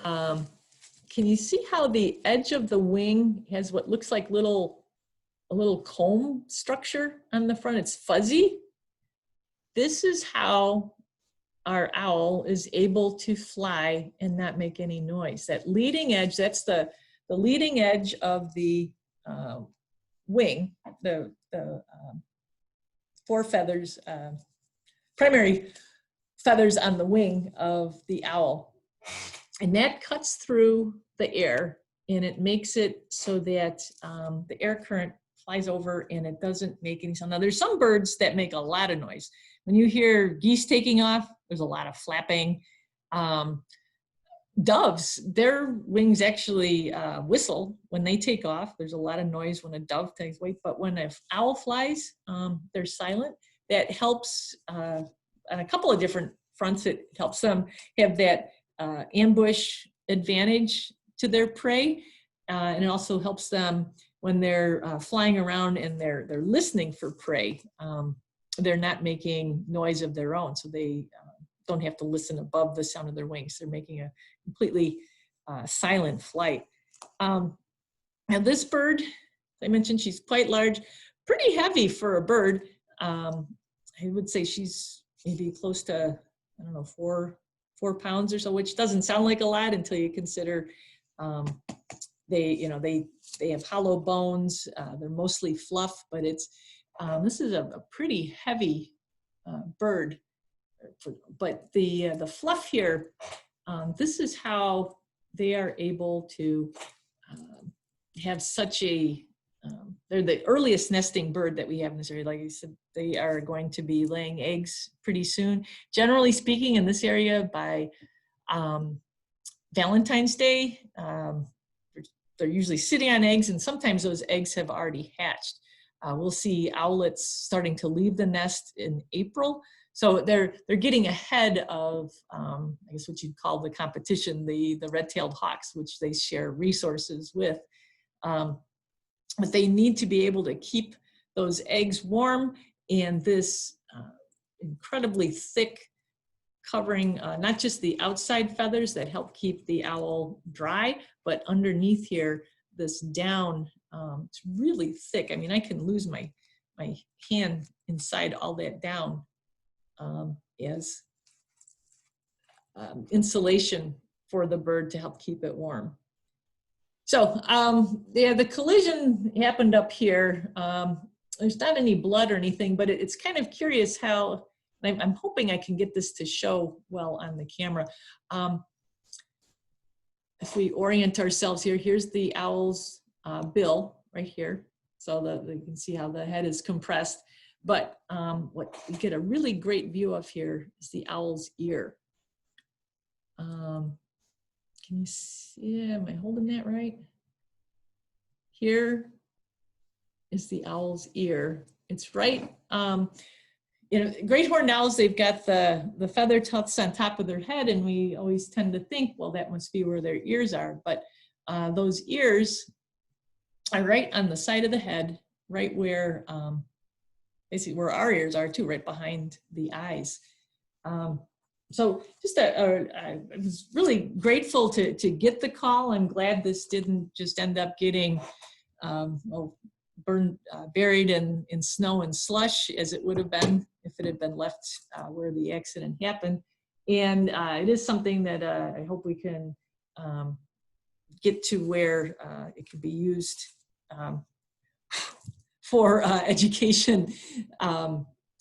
Can you see how the edge of the wing has what looks like a little comb structure on the front? It's fuzzy. This is how our owl is able to fly and not make any noise. That leading edge, that's the leading edge of the wing, the four feathers, primary feathers on the wing of the owl. And that cuts through the air, and it makes it so that the air current flies over and it doesn't make any sound. Now there's some birds that make a lot of noise. When you hear geese taking off, there's a lot of flapping. Doves, their wings actually whistle when they take off. There's a lot of noise when a dove takes away, but when an owl flies, they're silent. That helps on a couple of different fronts. It helps them have that ambush advantage to their prey, and it also helps them when they're flying around and they're listening for prey. They're not making noise of their own, so they don't have to listen above the sound of their wings. They're making a completely silent flight. Now this bird, I mentioned, she's quite large, pretty heavy for a bird. I would say she's maybe close to, I don't know, 4 pounds or so, which doesn't sound like a lot until you consider they have hollow bones. They're mostly fluff, but it's this is a pretty heavy bird. But the fluff here, this is how they are able to have such a. They're the earliest nesting bird that we have in this area. Like I said, they are going to be laying eggs pretty soon. Generally speaking, in this area, by Valentine's Day, they're usually sitting on eggs, and sometimes those eggs have already hatched. We'll see owlets starting to leave the nest in April. So they're getting ahead of, I guess what you'd call the competition, the red-tailed hawks, which they share resources with. But they need to be able to keep those eggs warm, and this incredibly thick covering, not just the outside feathers that help keep the owl dry, but underneath here, this down, it's really thick. I mean, I can lose my hand inside all that down as insulation for the bird to help keep it warm. So yeah, the collision happened up here. There's not any blood or anything, but it's kind of curious how, I'm hoping I can get this to show well on the camera. If we orient ourselves here, here's the owl's bill right here. So you can see how the head is compressed. But what we get a really great view of here is the owl's ear. Can you see, am I holding that right? Here is the owl's ear. It's right, great horned owls, they've got the feather tufts on top of their head, and we always tend to think, well, that must be where their ears are. But those ears are right on the side of the head, right where basically where our ears are too, right behind the eyes. So just I was really grateful to get the call. I'm glad this didn't just end up getting buried in snow and slush as it would have been if it had been left where the accident happened. And it is something that I hope we can get to where it could be used for education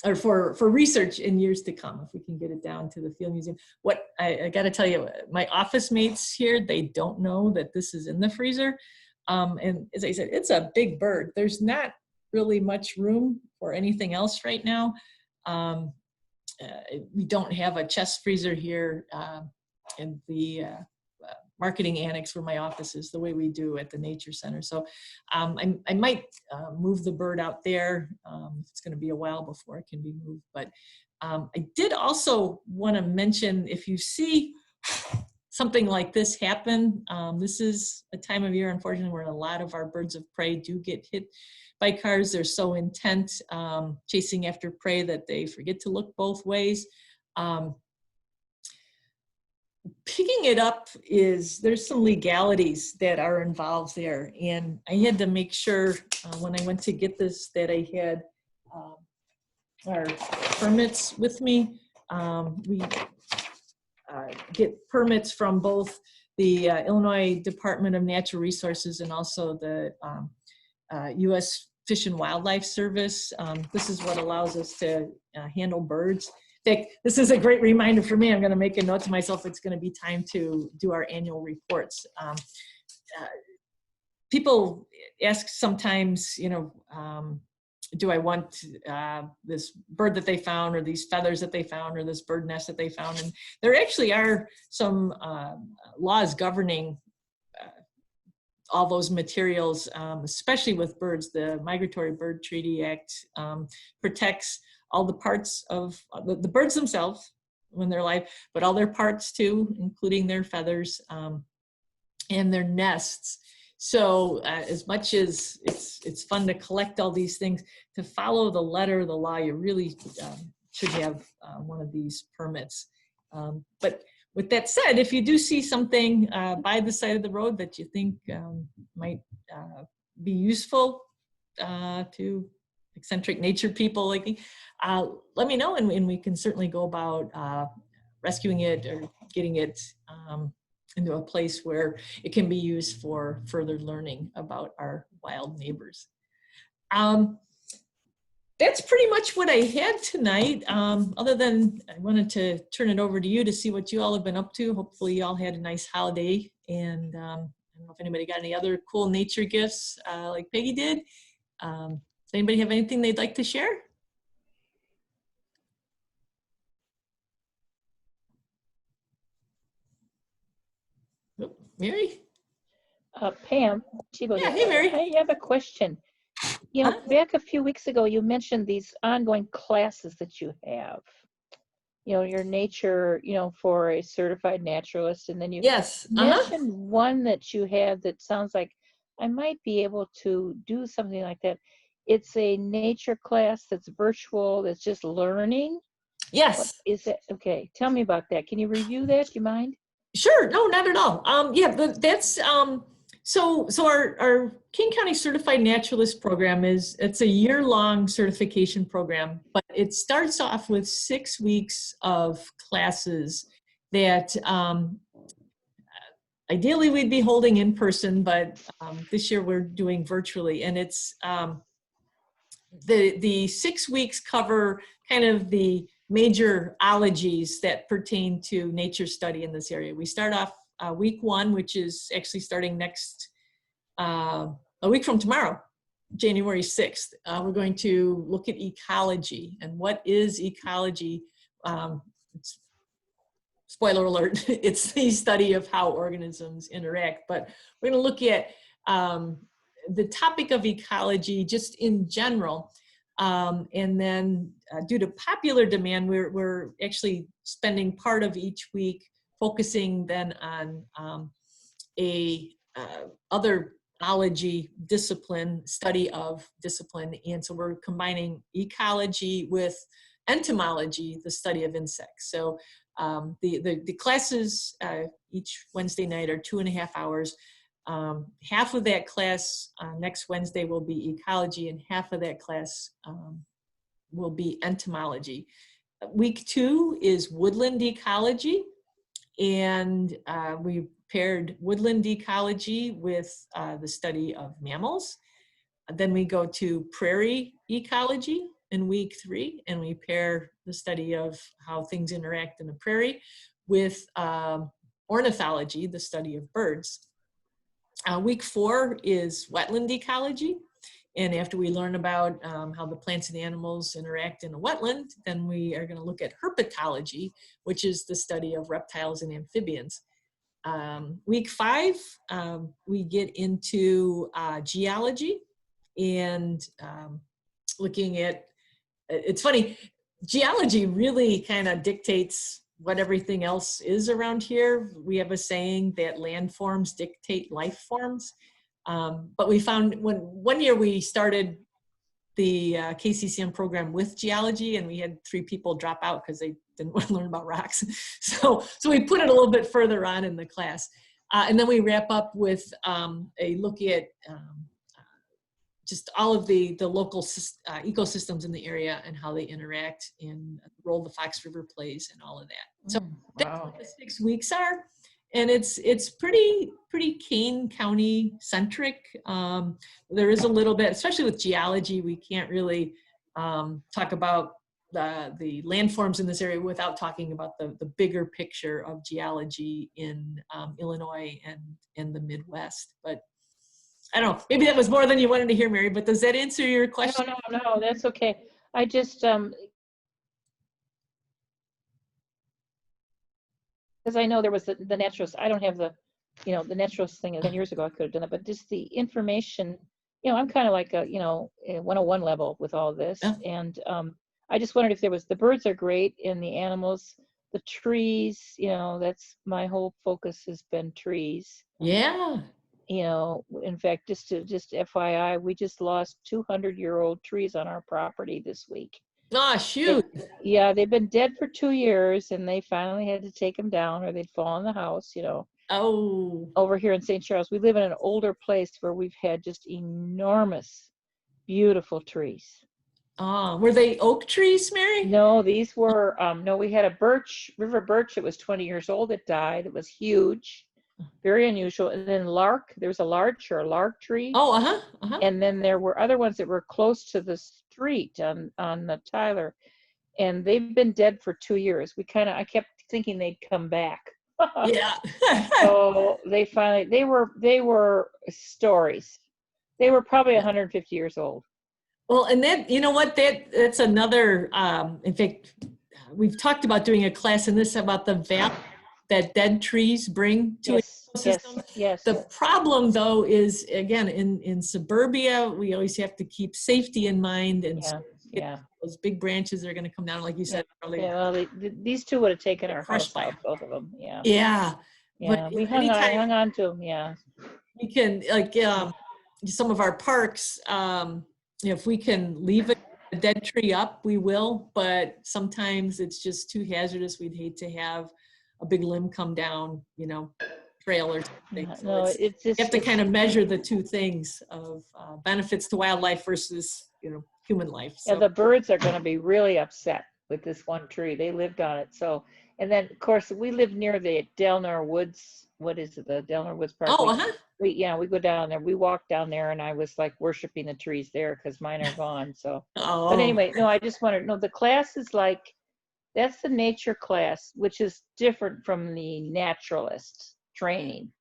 or for research in years to come, if we can get it down to the Field Museum. What I got to tell you, my office mates here, they don't know that this is in the freezer. And as I said, it's a big bird. There's not really much room for anything else right now. We don't have a chest freezer here in the marketing annex where my office is, the way we do at the Nature Center. So I might move the bird out there. It's going to be a while before it can be moved. But I did also want to mention, if you see something like this happen, this is a time of year, unfortunately, where a lot of our birds of prey do get hit by cars. They're so intent chasing after prey that they forget to look both ways. Picking it up there's some legalities that are involved there. And I had to make sure when I went to get this that I had our permits with me. We get permits from both the Illinois Department of Natural Resources and also the U.S. Fish and Wildlife Service. This is what allows us to handle birds. In fact, this is a great reminder for me. I'm going to make a note to myself. It's going to be time to do our annual reports. People ask sometimes, do I want this bird that they found, or these feathers that they found, or this bird nest that they found? And there actually are some laws governing all those materials, especially with birds. The Migratory Bird Treaty Act protects all the parts of the birds themselves when they're alive, but all their parts too, including their feathers and their nests. So as much as it's fun to collect all these things, to follow the letter of the law, you really should have one of these permits. But with that said, if you do see something by the side of the road that you think might be useful to eccentric nature people like me, let me know, and we can certainly go about rescuing it or getting it into a place where it can be used for further learning about our wild neighbors. That's pretty much what I had tonight, other than I wanted to turn it over to you to see what you all have been up to. Hopefully you all had a nice holiday, and I don't know if anybody got any other cool nature gifts like Peggy did. Does anybody have anything they'd like to share? Oh, Mary? Pam, Chibo Yeah, here. hey Mary. I have a question. Back a few weeks ago, you mentioned these ongoing classes that you have. Your nature, for a certified naturalist, and then you mentioned one that you have that sounds like I might be able to do something like that. It's a nature class that's virtual, that's just learning. Yes. What is it? Okay, tell me about that. Can you review that? Do you mind? Sure, no, not at all. Yeah, that's so our King County Certified Naturalist program it's a year-long certification program, but it starts off with 6 weeks of classes that ideally we'd be holding in person, but this year we're doing virtually, and it's the 6 weeks cover kind of the major ologies that pertain to nature study in this area. We start off week 1, which is actually starting next, a week from tomorrow, January 6th. We're going to look at ecology. And what is ecology? Spoiler alert, it's the study of how organisms interact. But we're going to look at the topic of ecology just in general. And then due to popular demand, we're actually spending part of each week focusing then on a other ology discipline, study of discipline. And so we're combining ecology with entomology, the study of insects. So the classes each Wednesday night are 2.5 hours. Half of that class next Wednesday will be ecology, and half of that class will be entomology. Week 2 is woodland ecology, and we paired woodland ecology with the study of mammals. Then we go to prairie ecology in week 3, and we pair the study of how things interact in the prairie with ornithology, the study of birds. Week 4 is wetland ecology. And after we learn about how the plants and animals interact in a wetland, then we are going to look at herpetology, which is the study of reptiles and amphibians. Week 5, we get into geology and looking at, it's funny, geology really kind of dictates what everything else is around here. We have a saying that landforms dictate life forms. But we found one year we started the KCCM program with geology, and we had 3 people drop out because they didn't want to learn about rocks. So we put it a little bit further on in the class. And then we wrap up with a look at just all of the local ecosystems in the area and how they interact and the role the Fox River plays and all of that. So that's what the 6 weeks are. And it's pretty Kane County centric. There is a little bit, especially with geology, we can't really talk about the landforms in this area without talking about the bigger picture of geology in Illinois and the Midwest. But I don't know, maybe that was more than you wanted to hear, Mary, but does that answer your question? No, that's okay. I just, because I know there was the naturalist. I don't have the naturalist thing 10 years ago. I could have done it, but just the information, I'm kind of like a 101 level with all this. Yeah. And I just wondered if there was, the birds are great, and the animals, the trees, that's my whole focus has been trees. Yeah. In fact, just FYI, we just lost 200-year-old trees on our property this week. Oh, shoot. They've been dead for 2 years, and they finally had to take them down or they'd fall in the house, Oh. Over here in St. Charles, we live in an older place where we've had just enormous, beautiful trees. Were they oak trees, Mary? No, these were, we had a river birch. It was 20 years old. It died. It was huge, very unusual. And then there was a larch tree. Oh, And then there were other ones that were close to the street on the Tyler, and they've been dead for 2 years. I kept thinking they'd come back. Yeah. So they were stories. They were probably 150 years old. Well, and that, that's another, in fact, we've talked about doing a class in this about the value that dead trees bring to ecosystem. Yes. The problem, though, is, again, in suburbia, we always have to keep safety in mind, and those big branches are going to come down, like you said earlier. Yeah, well, these 2 would have taken our house out, both of them. Yeah. Yeah. But we hung on to them. Yeah. We can, some of our parks, if we can leave a dead tree up, we will, but sometimes it's just too hazardous. We'd hate to have a big limb come down, trail or something. So you have to kind of measure the 2 things of benefits to wildlife versus, human life. So. Yeah, the birds are going to be really upset with this one tree. They lived on it. So, and then of course we live near the Delnor Woods. What is it? The Delnor Woods Park. Oh, we go down there. We walked down there, and I was like worshiping the trees there because mine are gone. So, But anyway, no, I just wanted, the class is like, that's the nature class, which is different from the naturalist training.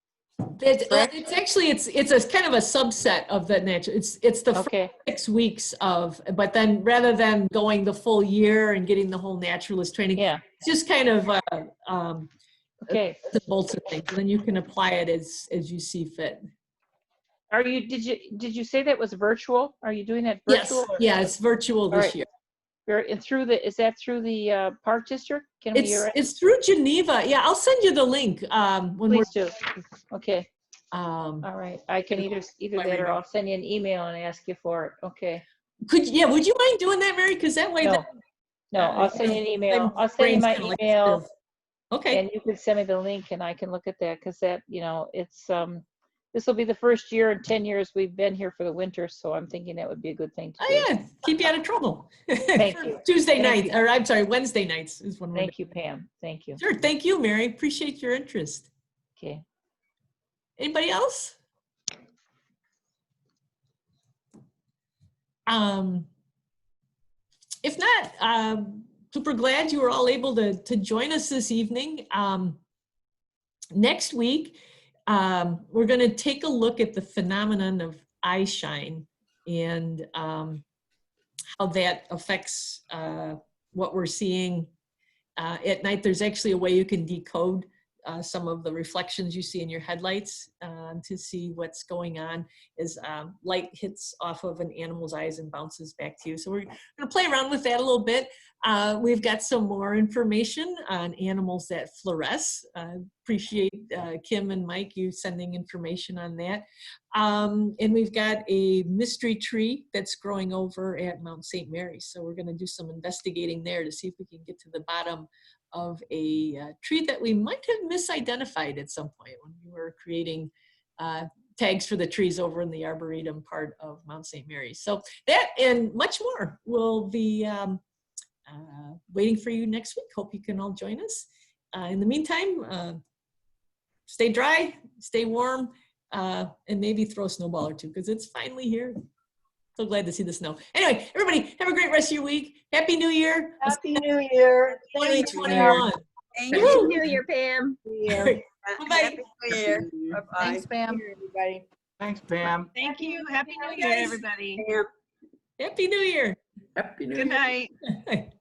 It's actually it's a kind of a subset of the nature. It's the first 6 weeks of, but then rather than going the full year and getting the whole naturalist training, it's just kind of the bolts of things. And then you can apply it as you see fit. Did you say that was virtual? Are you doing that virtual? Yes. Yeah, it's virtual this year. And is that through the Park District? It's through Geneva. Yeah, I'll send you the link. Please do. Okay. All right. I can either that or I'll send you an email and ask you for it. Okay. Would you mind doing that, Mary? Because that way. No, I'll send you an email. I'll send you my email. Okay. And you can send me the link and I can look at that because that, it's this will be the first year in 10 years we've been here for the winter, so I'm thinking that would be a good thing to do. Oh yeah, keep you out of trouble. Thank you. Wednesday nights is when we're Thank you, Pam. Thank you. Sure, thank you, Mary. Appreciate your interest. Okay. Anybody else? If not, super glad you were all able to join us this evening. Next week, we're going to take a look at the phenomenon of eye shine and how that affects what we're seeing at night. There's actually a way you can decode some of the reflections you see in your headlights to see what's going on as light hits off of an animal's eyes and bounces back to you. So we're going to play around with that a little bit. We've got some more information on animals that fluoresce. Appreciate Kim and Mike, you sending information on that. And we've got a mystery tree that's growing over at Mount St. Mary's. So we're going to do some investigating there to see if we can get to the bottom of a tree that we might have misidentified at some point when we were creating tags for the trees over in the Arboretum part of Mount St. Mary's. So that and much more will be waiting for you next week. Hope you can all join us. In the meantime, stay dry, stay warm, and maybe throw a snowball or two because it's finally here. So glad to see the snow. Anyway, everybody, have a great rest of your week. Happy New Year. Happy New Year. 2021. Happy New Year, Pam. Bye-bye. Happy New Year. Bye-bye. Thanks, Pam. Everybody. Thanks, Pam. Thank you. Happy New Year, everybody. Happy New Year. Happy New Good Year. night.